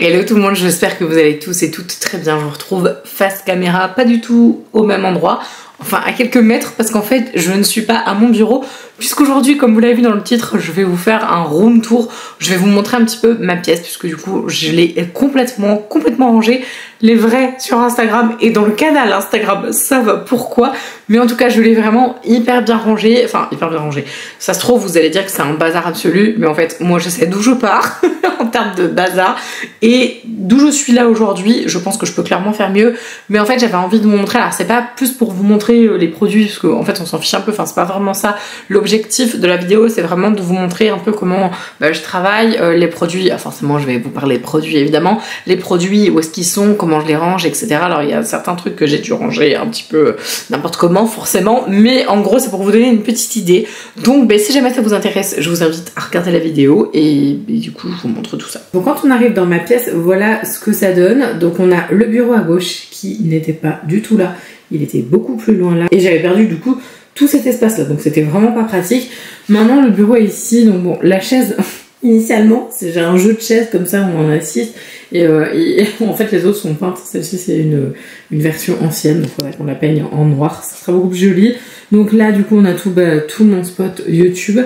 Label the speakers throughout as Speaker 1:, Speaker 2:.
Speaker 1: Hello tout le monde, j'espère que vous allez tous et toutes très bien. Je vous retrouve face caméra, pas du tout au même endroit, enfin à quelques mètres, parce qu'en fait je ne suis pas à mon bureau, puisqu'aujourd'hui, comme vous l'avez vu dans le titre, je vais vous faire un room tour. Je vais vous montrer un petit peu ma pièce, puisque du coup je l'ai complètement rangée. Les vrais sur Instagram et dans le canal Instagram savent pourquoi, mais en tout cas je l'ai vraiment hyper bien rangée, enfin hyper bien rangée. Ça se trouve vous allez dire que c'est un bazar absolu, mais en fait moi je sais d'où je pars en termes de bazar et d'où je suis là aujourd'hui. Je pense que je peux clairement faire mieux, mais en fait j'avais envie de vous montrer. Alors c'est pas plus pour vous montrer les produits, parce qu'en fait on s'en fiche un peu, enfin c'est pas vraiment ça l'objectif de la vidéo, c'est vraiment de vous montrer un peu comment je travaille, les produits. Forcément je vais vous parler de produits évidemment, les produits, où est-ce qu'ils sont, comment je les range, etc. Alors il y a certains trucs que j'ai dû ranger un petit peu n'importe comment forcément, mais en gros c'est pour vous donner une petite idée. Donc si jamais ça vous intéresse, je vous invite à regarder la vidéo et du coup je vous montre tout ça. Donc quand on arrive dans ma pièce, voilà ce que ça donne. Donc on a le bureau à gauche qui n'était pas du tout là, il était beaucoup plus loin là, et j'avais perdu du coup tout cet espace là, donc c'était vraiment pas pratique. Maintenant le bureau est ici, donc bon, la chaise initialement j'ai un jeu de chaises comme ça où on en a 6 et en fait les autres sont peintes. Celle-ci c'est une version ancienne, donc il faudrait qu'on la peigne en noir, ça sera beaucoup plus joli. Donc là du coup on a tout mon spot YouTube.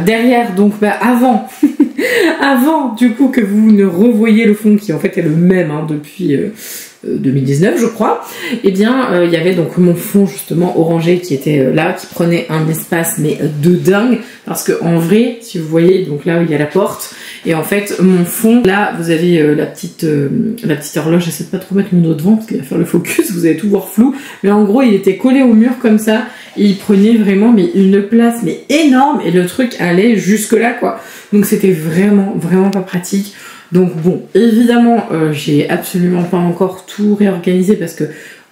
Speaker 1: Derrière donc avant avant du coup que vous ne revoyiez le fond qui en fait est le même depuis 2019 je crois, et bien il y avait donc mon fond justement orangé qui était là, qui prenait un espace mais de dingue, parce que en vrai si vous voyez donc là où il y a la porte, et en fait mon fond là vous avez la petite horloge. J'essaie de pas trop mettre mon dos devant parce qu'il va faire le focus, vous allez tout voir flou, mais en gros il était collé au mur comme ça et il prenait vraiment mais une place mais énorme, et le truc allait jusque là quoi, donc c'était vraiment pas pratique. Donc bon, évidemment j'ai absolument pas encore tout réorganisé, parce que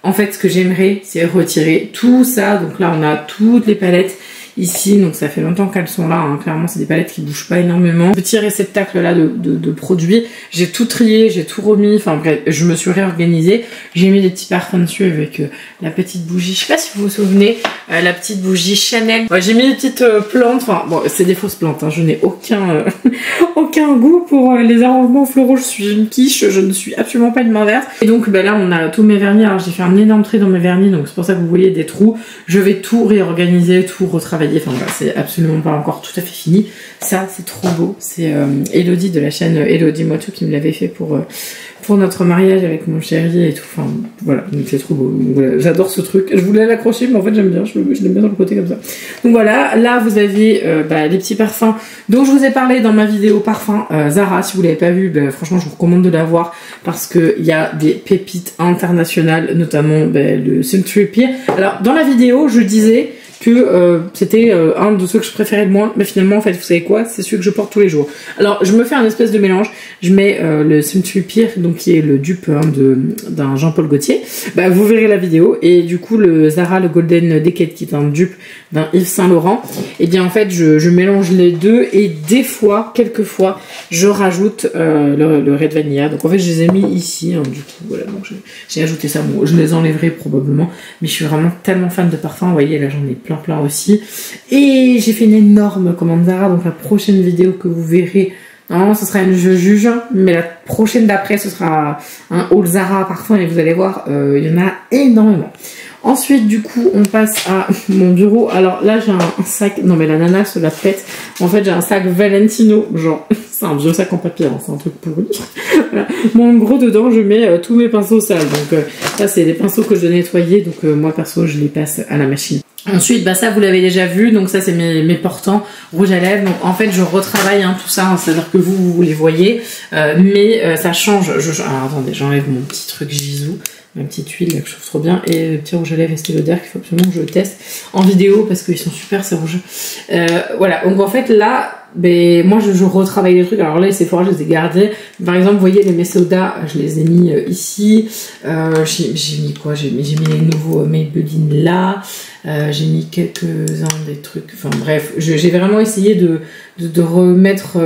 Speaker 1: en fait ce que j'aimerais c'est retirer tout ça. Donc là on a toutes les palettes ici, donc ça fait longtemps qu'elles sont là, hein. Clairement c'est des palettes qui bougent pas énormément. Petit réceptacle là de produits, j'ai tout trié, j'ai tout remis, enfin bref, je me suis réorganisée. J'ai mis des petits parfums dessus avec la petite bougie, je sais pas si vous vous souvenez, la petite bougie Chanel. Ouais, j'ai mis des petites plantes, enfin bon c'est des fausses plantes, hein. Je n'ai aucun aucun goût pour les arrangements floraux, je suis une quiche, je ne suis absolument pas une main verte. Et donc là on a tous mes vernis. Alors j'ai fait un énorme trait dans mes vernis, donc c'est pour ça que vous voyez des trous. Je vais tout réorganiser, tout retravailler. Enfin voilà, c'est absolument pas encore tout à fait fini. Ça c'est trop beau, c'est Elodie de la chaîne Elodie Moto qui me l'avait fait pour notre mariage avec mon chéri et tout. Enfin voilà, donc c'est trop beau. Voilà, j'adore ce truc, je voulais l'accrocher mais en fait j'aime bien, je l'aime bien dans le côté comme ça. Donc voilà, là vous avez les petits parfums dont je vous ai parlé dans ma vidéo parfum Zara. Si vous l'avez pas vu, franchement je vous recommande de la voir, parce que il y a des pépites internationales, notamment le Sultry Pear. Alors dans la vidéo je disais que c'était un de ceux que je préférais de moins, mais finalement en fait vous savez quoi, c'est celui que je porte tous les jours. Alors je me fais un espèce de mélange, je mets le Sultry Pear, donc qui est le dupe d'un Jean-Paul Gaultier, vous verrez la vidéo, et du coup le Zara, le Golden Decade qui est un dupe d'un Yves Saint Laurent, et bien en fait je mélange les deux, et des fois, quelquefois je rajoute le Red Vanilla. Donc en fait je les ai mis ici, hein, du coup voilà, donc j'ai ajouté ça. Bon, je les enlèverai probablement, mais je suis vraiment tellement fan de parfum, vous voyez là j'en ai plein aussi. Et j'ai fait une énorme commande Zara, donc la prochaine vidéo que vous verrez, normalement ce sera une je juge, mais la prochaine d'après ce sera un haul Zara parfum, et vous allez voir il y en a énormément. Ensuite du coup on passe à mon bureau. Alors là j'ai un sac, non mais la nana se la pète, en fait j'ai un sac Valentino, genre c'est un vieux sac en papier, hein, c'est un truc pourri. Voilà. Bon, en gros dedans je mets tous mes pinceaux sales, donc ça c'est des pinceaux que je dois nettoyer, donc moi perso je les passe à la machine. Ensuite ça vous l'avez déjà vu, donc ça c'est mes portants rouge à lèvres. Donc en fait je retravaille tout ça, hein, c'est à dire que vous les voyez, mais ça change. Alors attendez, j'enlève mon petit truc Gisou, ma petite huile là, que je trouve trop bien, et le petit rouge à lèvres Estée Lauder qu'il faut absolument que je teste en vidéo parce qu'ils sont super ces rouges. Voilà, donc en fait là moi je retravaille les trucs. Alors là les Sephora je les ai gardés, par exemple vous voyez les Mesoda je les ai mis ici, j'ai mis quoi, j'ai mis les nouveaux Maybelline là, j'ai mis quelques-uns des trucs, enfin bref j'ai vraiment essayé de remettre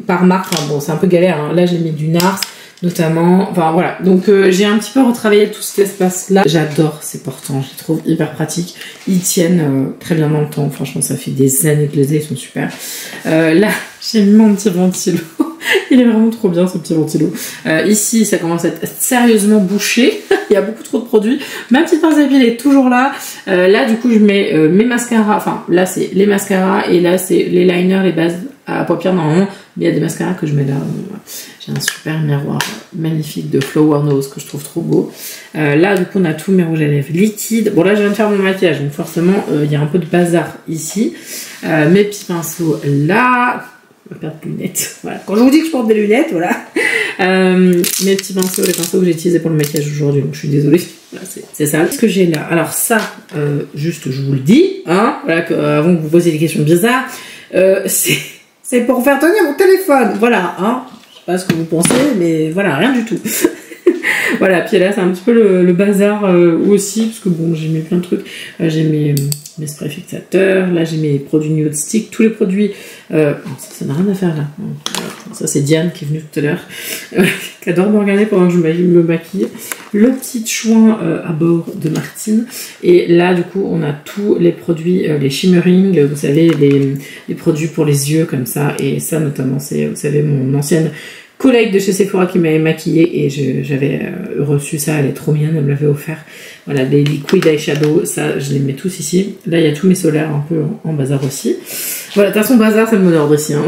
Speaker 1: par marque. Enfin bon c'est un peu galère, hein. Là j'ai mis du NARS, notamment. Enfin voilà, donc j'ai un petit peu retravaillé tout cet espace là. J'adore ces portants, je les trouve hyper pratiques. Ils tiennent très bien dans le temps, franchement ça fait des années que je les ai, ils sont super. Là j'ai mis mon petit ventilo. Il est vraiment trop bien ce petit ventilo. Ici ça commence à être sérieusement bouché. Il y a beaucoup trop de produits. Ma petite pince à huile est toujours là. Là du coup je mets mes mascaras. Enfin là c'est les mascaras et là c'est les liners, les bases à paupières normalement. Mais il y a des mascaras que je mets là. J'ai un super miroir magnifique de Flower Nose que je trouve trop beau. Là du coup on a tous mes rouges à lèvres liquides. Bon là je viens de faire mon maquillage donc forcément il y a un peu de bazar ici. Mes petits pinceaux là. Ma paire de lunettes. Voilà. Quand je vous dis que je porte des lunettes, voilà. Mes petits pinceaux, les pinceaux que j'ai utilisés pour le maquillage aujourd'hui, donc je suis désolée. Voilà, c'est ça. Ce que j'ai là. Alors ça, juste je vous le dis, hein, voilà, avant que vous posiez des questions bizarres, c'est pour faire tenir mon téléphone. Voilà, hein. Je sais pas ce que vous pensez, mais voilà, rien du tout. Voilà, puis là c'est un petit peu le bazar aussi, parce que bon, j'ai mis plein de trucs. J'ai mes sprays fixateurs, là j'ai mes produits nude stick, tous les produits. Ça n'a rien à faire là. Ça c'est Diane qui est venue tout à l'heure, qui adore me regarder pendant que je me maquille. Le petit chouin à bord de Martine. Et là du coup on a tous les produits, les shimmering, vous savez, les produits pour les yeux comme ça. Et ça notamment c'est, vous savez, mon ancienne collègue de chez Sephora qui m'avait maquillée et j'avais reçu ça, elle est trop mignonne, elle me l'avait offert. Voilà, des liquid eyeshadow, ça je les mets tous ici. Là il y a tous mes solaires un peu en bazar aussi. Voilà, de toute façon bazar c'est le mot d'ordre ici, hein.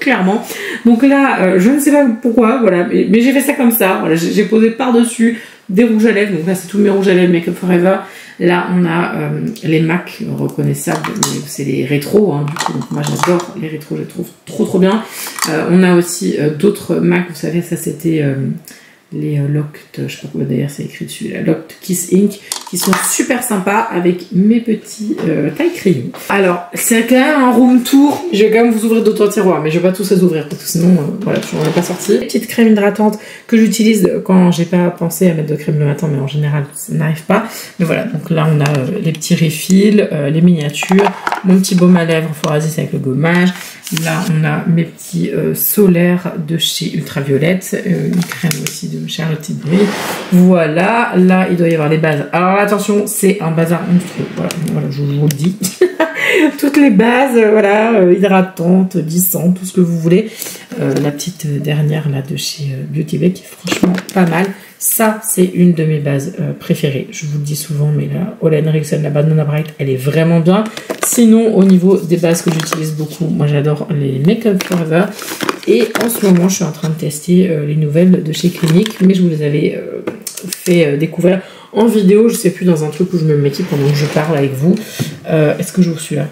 Speaker 1: Clairement. Donc là, je ne sais pas pourquoi, voilà, mais j'ai fait ça comme ça. Voilà, j'ai posé par-dessus des rouges à lèvres, donc là c'est tous mes rouges à lèvres Make Up Forever. Là on a les MAC reconnaissables, c'est les rétros, hein, du coup, donc moi j'adore les rétros, je les trouve trop bien. On a aussi d'autres MAC, vous savez, ça c'était les Locked, je sais pas quoi d'ailleurs c'est écrit dessus, la Locked Kiss Ink, qui sont super sympas avec mes petits tailles crayons. Alors c'est quand même un room tour, je vais quand même vous ouvrir d'autres tiroirs, mais je vais pas tous les ouvrir parce que sinon voilà, je n'en ai pas sorti. Petite crème hydratante que j'utilise quand j'ai pas pensé à mettre de crème le matin, mais en général ça n'arrive pas. Mais voilà, donc là on a les petits refills, les miniatures, mon petit baume à lèvres Phorasis avec le gommage. Là, on a mes petits solaires de chez Ultraviolette, une crème aussi de Charlotte Tilbury. Voilà, là, il doit y avoir les bases. Alors attention, c'est un bazar monstrueux. Voilà, je vous le dis. Toutes les bases, voilà, hydratantes, lissantes, tout ce que vous voulez. La petite dernière là de chez Beauty Bay qui est franchement pas mal. Ça, c'est une de mes bases préférées. Je vous le dis souvent, mais la Ole Henriksen, la Banana Bright, elle est vraiment bien. Sinon, au niveau des bases que j'utilise beaucoup, moi j'adore les Make Up Forever. Et en ce moment, je suis en train de tester les nouvelles de chez Clinique, mais je vous les avais fait découvrir en vidéo. Je sais plus, dans un truc où je me maquille pendant que je parle avec vous. Est-ce que je vous suis là?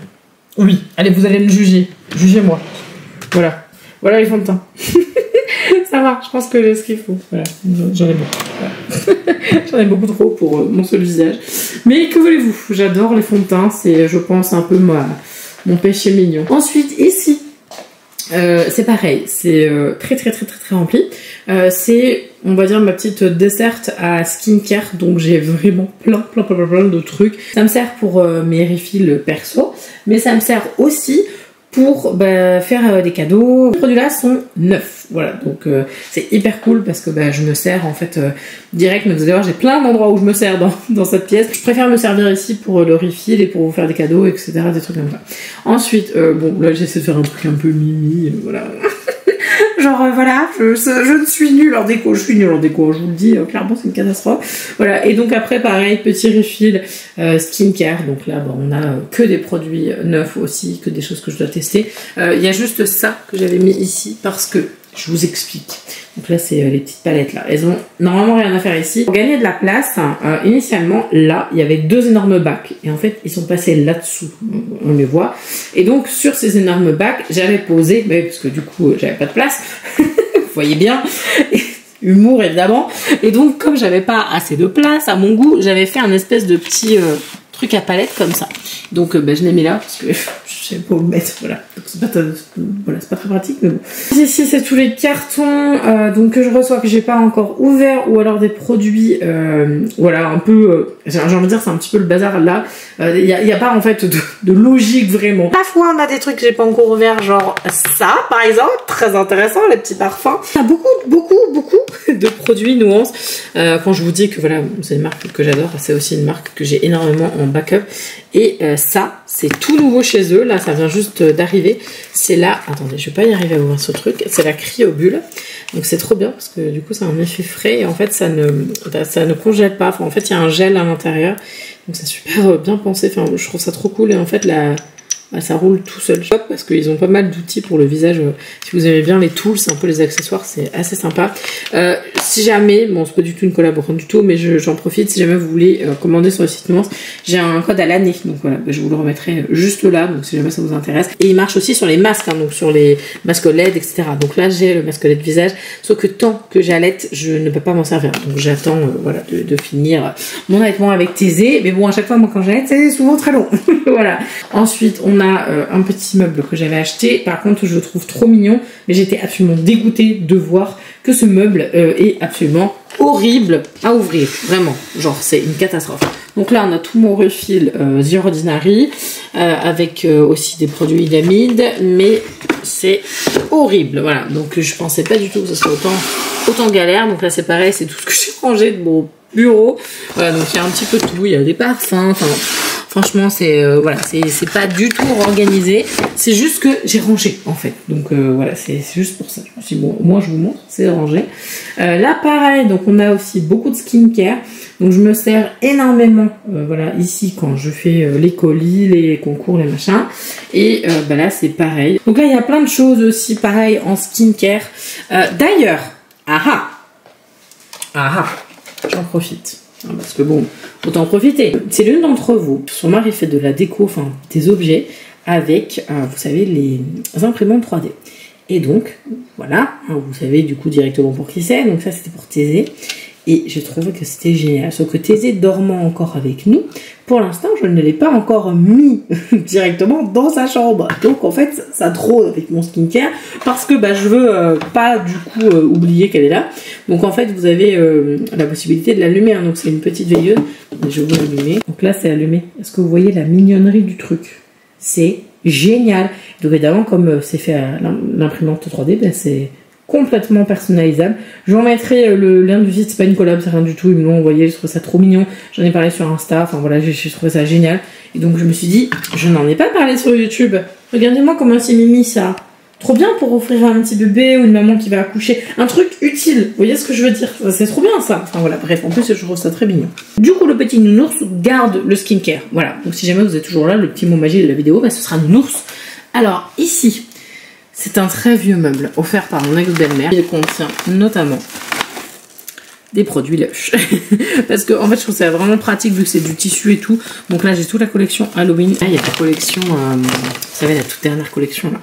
Speaker 1: Oui. Allez, vous allez me juger. Jugez-moi. Voilà. Voilà les fonds de teint. Ça va, je pense que j'ai ce qu'il faut. Voilà, j'en ai beaucoup. Voilà. J'en ai beaucoup trop pour mon seul visage. Mais que voulez-vous? J'adore les fonds de teint. C'est, je pense, un peu mon péché mignon. Ensuite, ici, c'est pareil. C'est très rempli. C'est, on va dire, ma petite desserte à skincare. Donc, j'ai vraiment plein de trucs. Ça me sert pour mes refills perso. Mais ça me sert aussi pour faire des cadeaux. Les produits-là sont neufs, voilà, donc c'est hyper cool parce que je me sers en fait direct, mais vous allez voir, j'ai plein d'endroits où je me sers dans cette pièce. Je préfère me servir ici pour le refill et pour vous faire des cadeaux, etc., des trucs comme ça. Ensuite, bon, là j'essaie de faire un truc un peu mimi, voilà. Genre voilà, je ne suis nulle en déco, je suis nulle en déco, je vous le dis, clairement c'est une catastrophe. Voilà, et donc après pareil, petit refill skincare, donc là on a que des produits neufs aussi, que des choses que je dois tester. Il y a juste ça que j'avais mis ici parce que, je vous explique. Donc là c'est les petites palettes là, elles ont normalement rien à faire ici. Pour gagner de la place, initialement là il y avait deux énormes bacs et en fait ils sont passés là-dessous, on les voit. Et donc sur ces énormes bacs j'avais posé, parce que du coup j'avais pas de place, vous voyez bien, humour évidemment. Et donc comme j'avais pas assez de place à mon goût, j'avais fait un espèce de petit truc à palette comme ça. Donc je l'ai mis là parce que je sais pas où le mettre, voilà. C'est pas très pratique, mais bon. Ici c'est tous les cartons donc que je reçois, que j'ai pas encore ouvert, ou alors des produits voilà, un peu j'ai envie de dire c'est un petit peu le bazar là. Il y a pas en fait de logique vraiment. Parfois on a des trucs que j'ai pas encore ouvert, genre ça par exemple, très intéressant, les petits parfums. Il y a beaucoup de produits nuances. Quand je vous dis que voilà, c'est une marque que j'adore, c'est aussi une marque que j'ai énormément en backup. Et ça, c'est tout nouveau chez eux. Là, ça vient juste d'arriver. C'est là, attendez, je vais pas y arriver à ouvrir ce truc. C'est la Cryobulle. Donc c'est trop bien parce que du coup, ça a un effet frais et en fait, ça ne congèle pas. Enfin, en fait, il y a un gel à l'intérieur. Donc c'est super bien pensé. Enfin, je trouve ça trop cool et en fait, ça roule tout seul. Shop parce qu'ils ont pas mal d'outils pour le visage. Si vous aimez bien les tools, c'est un peu les accessoires, c'est assez sympa. Si jamais, bon c'est pas du tout une collaboration du tout, mais j'en profite, si jamais vous voulez commander sur le site Nuance, j'ai un code à l'année, donc voilà, je vous le remettrai juste là, donc si jamais ça vous intéresse. Et il marche aussi sur les masques, hein, donc sur les masques LED, etc. Donc là j'ai le masque LED visage, sauf que tant que j'allaite, je ne peux pas m'en servir. Donc j'attends voilà, de finir mon allaitement avec Thésée, mais bon à chaque fois moi quand j'allaite, c'est souvent très long. Voilà. Ensuite on a un petit meuble que j'avais acheté, par contre je le trouve trop mignon, mais j'étais absolument dégoûtée de voir que ce meuble est absolument horrible à ouvrir, vraiment, genre c'est une catastrophe. Donc là on a tout mon refill The Ordinary avec aussi des produits Idamide, mais c'est horrible, voilà. Donc je pensais pas du tout que ce serait autant galère. Donc là c'est pareil, c'est tout ce que j'ai rangé de mon bureau. Voilà, donc il y a un petit peu de tout, il y a des parfums, enfin franchement c'est voilà, c'est pas du tout organisé, c'est juste que j'ai rangé en fait. Donc voilà, c'est juste pour ça. Je me suis dit, bon, moi je vous montre, c'est rangé. Là pareil, donc on a aussi beaucoup de skincare. Donc je me sers énormément voilà, ici quand je fais les colis, les concours, les machins. Et bah là c'est pareil. Donc là il y a plein de choses aussi pareil en skincare. D'ailleurs, j'en profite. Parce que bon, autant en profiter. C'est l'une d'entre vous. Son mari fait de la déco, enfin des objets avec, vous savez, les imprimantes 3D. Et donc, voilà, vous savez du coup directement pour qui c'est. Donc ça c'était pour Thésée. Et je trouve que c'était génial. Sauf que Thésée dormant encore avec nous, pour l'instant, je ne l'ai pas encore mis directement dans sa chambre. Donc en fait, ça drôle avec mon skincare parce que bah, je veux pas du coup oublier qu'elle est là. Donc en fait, vous avez la possibilité de l'allumer. Hein. Donc c'est une petite veilleuse. Je vais l'allumer. Donc là, c'est allumé. Est-ce que vous voyez la mignonnerie du truc? C'est génial. Donc évidemment, comme c'est fait à l'imprimante 3D, ben, c'est complètement personnalisable. Je vous remettrai le lien du site, c'est pas une collab, c'est rien du tout, ils me l'ont envoyé, je trouve ça trop mignon, j'en ai parlé sur Insta, enfin voilà, j'ai trouvé ça génial. Et donc je me suis dit, je n'en ai pas parlé sur YouTube, regardez-moi comment c'est mimi ça. Trop bien pour offrir à un petit bébé ou une maman qui va accoucher, un truc utile, vous voyez ce que je veux dire, c'est trop bien ça. Enfin voilà, bref, en plus je trouve ça très mignon. Du coup le petit nounours garde le skincare, voilà, donc si jamais vous êtes toujours là, le petit mot magique de la vidéo, bah, ce sera nounours. Alors ici, c'est un très vieux meuble offert par mon ex-belle-mère. Il contient notamment des produits Lush. Parce que en fait je trouve ça vraiment pratique vu que c'est du tissu et tout. Donc là j'ai toute la collection Halloween. Là il y a la collection, vous savez la toute dernière collection là.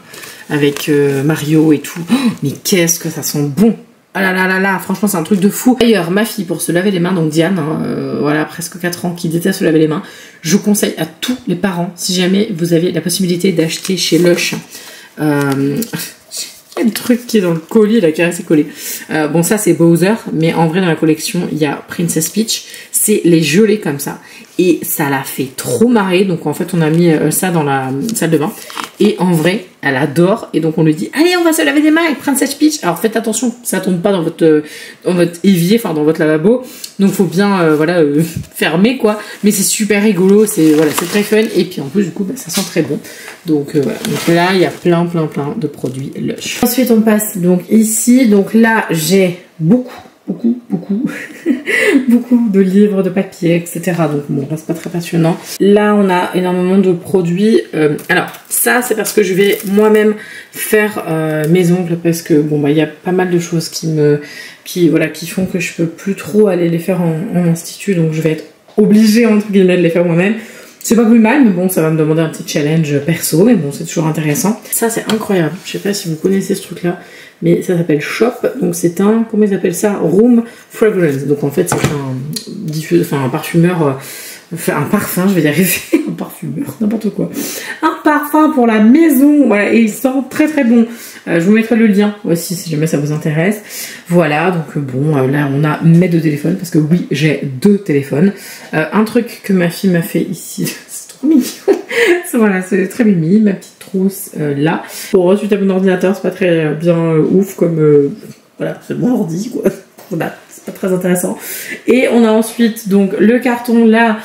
Speaker 1: Avec Mario et tout. Oh, mais qu'est-ce que ça sent bon! Ah là là là là, franchement c'est un truc de fou. D'ailleurs ma fille pour se laver les mains, donc Diane, hein, voilà presque 4 ans, qui déteste se laver les mains, je conseille à tous les parents, si jamais vous avez la possibilité d'acheter chez Lush, il y a le truc qui est dans le colis là, qui est resté collé. Bon ça c'est Bowser, mais en vrai dans la collection il y a Princess Peach, c'est les gelées comme ça. Et ça l'a fait trop marrer, donc en fait on a mis ça dans la salle de bain. Et en vrai, elle adore, et donc on lui dit allez on va se laver les mains avec Princess Peach. Alors faites attention, ça tombe pas dans votre évier, enfin dans votre lavabo. Donc faut bien voilà fermer quoi. Mais c'est super rigolo, c'est voilà, c'est très fun, et puis en plus du coup bah, ça sent très bon. Donc voilà, donc là il y a plein de produits Lush. Ensuite on passe donc ici, donc là j'ai beaucoup de livres, de papier, etc. Donc bon, là c'est pas très passionnant. Là on a énormément de produits. Alors ça c'est parce que je vais moi-même faire mes ongles, parce que bon bah il y a pas mal de choses qui font que je peux plus trop aller les faire en institut, donc je vais être obligée entre guillemets de les faire moi-même. C'est pas plus mal, mais bon, ça va me demander un petit challenge perso, mais bon, c'est toujours intéressant. Ça, c'est incroyable. Je sais pas si vous connaissez ce truc-là, mais ça s'appelle Shop. Donc, c'est un, comment ils appellent ça? Room Fragrance. Donc, en fait, c'est un parfumeur, un parfum, je vais y arriver. Un parfumeur, n'importe quoi. Un parfum pour la maison. Voilà, et il sent très bon. Je vous mettrai le lien aussi si jamais ça vous intéresse. Voilà, donc bon, là on a mes 2 téléphones, parce que oui, j'ai 2 téléphones. Un truc que ma fille m'a fait ici, c'est trop mignon. Voilà, c'est très mimi, ma petite trousse là. Bon, ensuite à mon ordinateur, c'est pas très bien ouf comme... voilà, c'est mon ordi quoi. voilà, c'est pas très intéressant. Et on a ensuite donc le carton là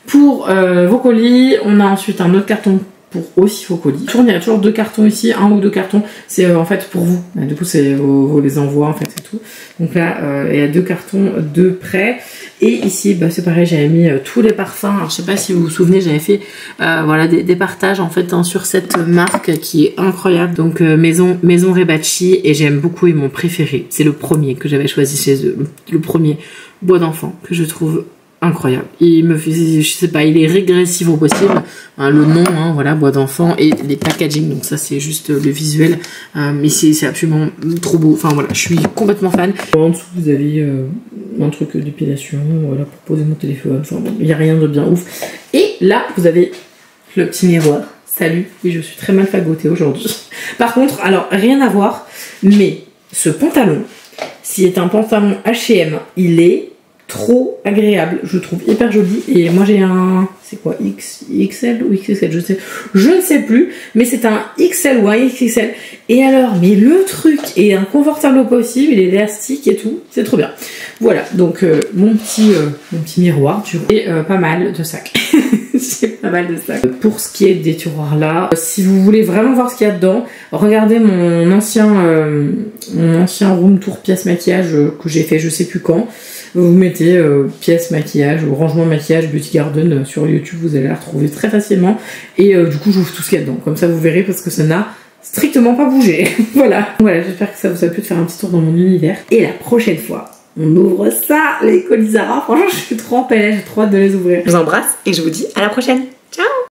Speaker 1: pour vos colis. On a ensuite un autre carton pour aussi vos colis. Il y a toujours 2 cartons ici, 1 ou 2 cartons. C'est en fait pour vous. Du coup, c'est vos les envois en fait, c'est tout. Donc là, il y a 2 cartons de prêt. Et ici, bah, c'est pareil, j'avais mis tous les parfums. Alors, je sais pas si vous vous souvenez, j'avais fait voilà des partages en fait sur cette marque qui est incroyable. Donc Maison Rebacci, et j'aime beaucoup, et mon préféré, c'est le premier que j'avais choisi chez eux, le premier bois d'enfant que je trouve incroyable. Il me fait, je sais pas, il est régressif au possible, hein, le nom, hein, voilà, bois d'enfant, et les packaging, donc ça c'est juste le visuel, mais c'est absolument trop beau. Enfin voilà, je suis complètement fan. En dessous vous avez un truc d'épilation, voilà, pour poser mon téléphone. Enfin bon, il n'y a rien de bien ouf. Et là vous avez le petit miroir. Salut, oui, je suis très mal fagotée aujourd'hui. Par contre, alors rien à voir, mais ce pantalon, s'il est un pantalon H&M, il est trop agréable, je trouve hyper joli. Et moi j'ai un, c'est quoi, XL ou XXL, je ne sais plus, mais c'est un XL ou un XXL. Et alors, mais le truc est inconfortable au possible, il est élastique et tout, c'est trop bien. Voilà, donc mon petit miroir, tu vois, et pas mal de sacs. J'ai pas mal de sacs. Pour ce qui est des tiroirs là, si vous voulez vraiment voir ce qu'il y a dedans, regardez mon ancien room tour pièce maquillage que j'ai fait je sais plus quand. Vous mettez pièce maquillage ou rangement maquillage Beauty Garden sur YouTube, vous allez la retrouver très facilement. Et du coup j'ouvre tout ce qu'il y a dedans, comme ça vous verrez, parce que ça n'a strictement pas bougé. Voilà, j'espère que ça vous a pu faire un petit tour dans mon univers. Et la prochaine fois, on ouvre ça, les colis Zara. Franchement je suis trop en PLS, j'ai trop hâte de les ouvrir. Je vous embrasse et je vous dis à la prochaine. Ciao!